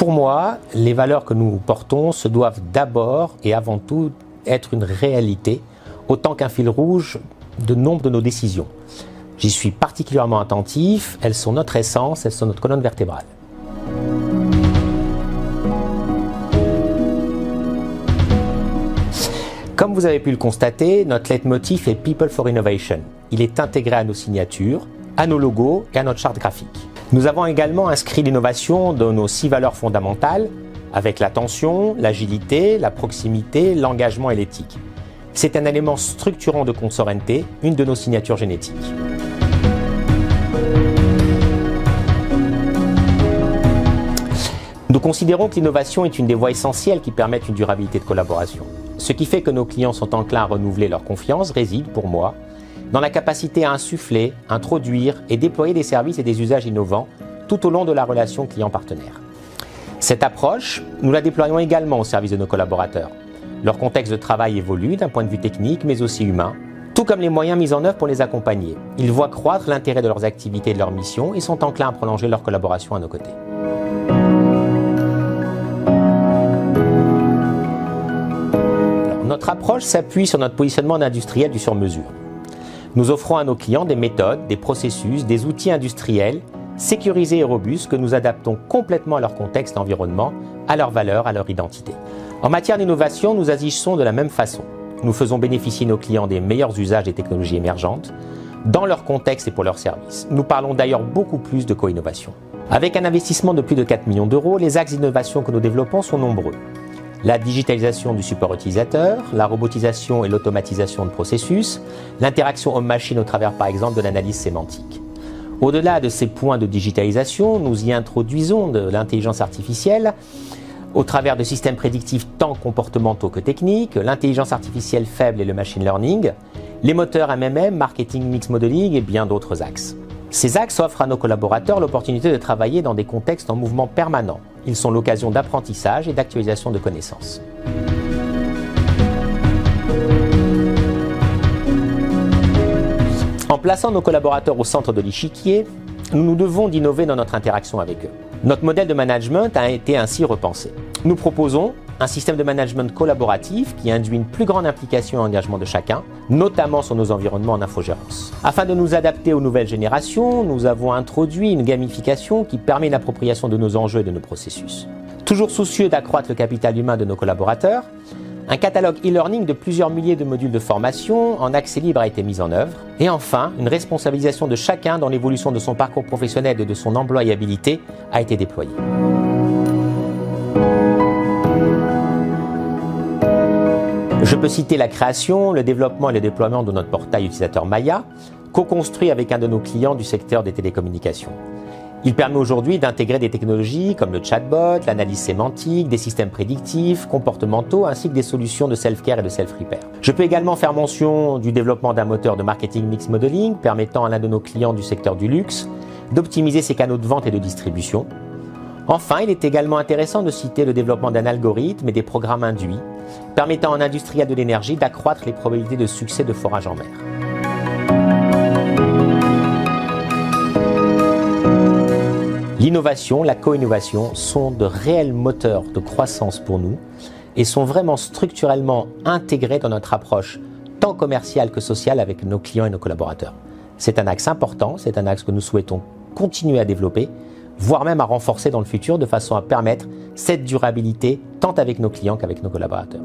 Pour moi, les valeurs que nous portons se doivent d'abord et avant tout être une réalité, autant qu'un fil rouge de nombre de nos décisions. J'y suis particulièrement attentif, elles sont notre essence, elles sont notre colonne vertébrale. Comme vous avez pu le constater, notre leitmotiv est People for Innovation. Il est intégré à nos signatures, à nos logos et à notre charte graphique. Nous avons également inscrit l'innovation dans nos 6 valeurs fondamentales, avec l'attention, l'agilité, la proximité, l'engagement et l'éthique. C'est un élément structurant de Consorente, une de nos signatures génétiques. Nous considérons que l'innovation est une des voies essentielles qui permettent une durabilité de collaboration. Ce qui fait que nos clients sont enclins à renouveler leur confiance réside, pour moi, dans la capacité à insuffler, introduire et déployer des services et des usages innovants tout au long de la relation client-partenaire. Cette approche, nous la déployons également au service de nos collaborateurs. Leur contexte de travail évolue d'un point de vue technique mais aussi humain, tout comme les moyens mis en œuvre pour les accompagner. Ils voient croître l'intérêt de leurs activités et de leurs missions et sont enclins à prolonger leur collaboration à nos côtés. Notre approche s'appuie sur notre positionnement d'industriel du sur-mesure. Nous offrons à nos clients des méthodes, des processus, des outils industriels sécurisés et robustes que nous adaptons complètement à leur contexte et environnement, à leurs valeurs, à leur identité. En matière d'innovation, nous agissons de la même façon. Nous faisons bénéficier nos clients des meilleurs usages des technologies émergentes, dans leur contexte et pour leurs services. Nous parlons d'ailleurs beaucoup plus de co-innovation. Avec un investissement de plus de 4 millions d'euros, les axes d'innovation que nous développons sont nombreux. La digitalisation du support utilisateur, la robotisation et l'automatisation de processus, l'interaction homme-machine au travers par exemple de l'analyse sémantique. Au-delà de ces points de digitalisation, nous y introduisons de l'intelligence artificielle au travers de systèmes prédictifs tant comportementaux que techniques, l'intelligence artificielle faible et le machine learning, les moteurs MMM, marketing mix modeling et bien d'autres axes. Ces axes offrent à nos collaborateurs l'opportunité de travailler dans des contextes en mouvement permanent. Ils sont l'occasion d'apprentissage et d'actualisation de connaissances. En plaçant nos collaborateurs au centre de l'échiquier, nous nous devons d'innover dans notre interaction avec eux. Notre modèle de management a été ainsi repensé. Nous proposons un système de management collaboratif qui induit une plus grande implication et engagement de chacun, notamment sur nos environnements en infogérance. Afin de nous adapter aux nouvelles générations, nous avons introduit une gamification qui permet l'appropriation de nos enjeux et de nos processus. Toujours soucieux d'accroître le capital humain de nos collaborateurs, un catalogue e-learning de plusieurs milliers de modules de formation en accès libre a été mis en œuvre. Et enfin, une responsabilisation de chacun dans l'évolution de son parcours professionnel et de son employabilité a été déployée. Je peux citer la création, le développement et le déploiement de notre portail utilisateur Maya, co-construit avec un de nos clients du secteur des télécommunications. Il permet aujourd'hui d'intégrer des technologies comme le chatbot, l'analyse sémantique, des systèmes prédictifs, comportementaux, ainsi que des solutions de self-care et de self-repair. Je peux également faire mention du développement d'un moteur de marketing mix modeling permettant à l'un de nos clients du secteur du luxe d'optimiser ses canaux de vente et de distribution. Enfin, il est également intéressant de citer le développement d'un algorithme et des programmes induits permettant à un industriel de l'énergie d'accroître les probabilités de succès de forage en mer. L'innovation, la co-innovation sont de réels moteurs de croissance pour nous et sont vraiment structurellement intégrés dans notre approche tant commerciale que sociale avec nos clients et nos collaborateurs. C'est un axe important, c'est un axe que nous souhaitons continuer à développer, voire même à renforcer dans le futur de façon à permettre cette durabilité tant avec nos clients qu'avec nos collaborateurs.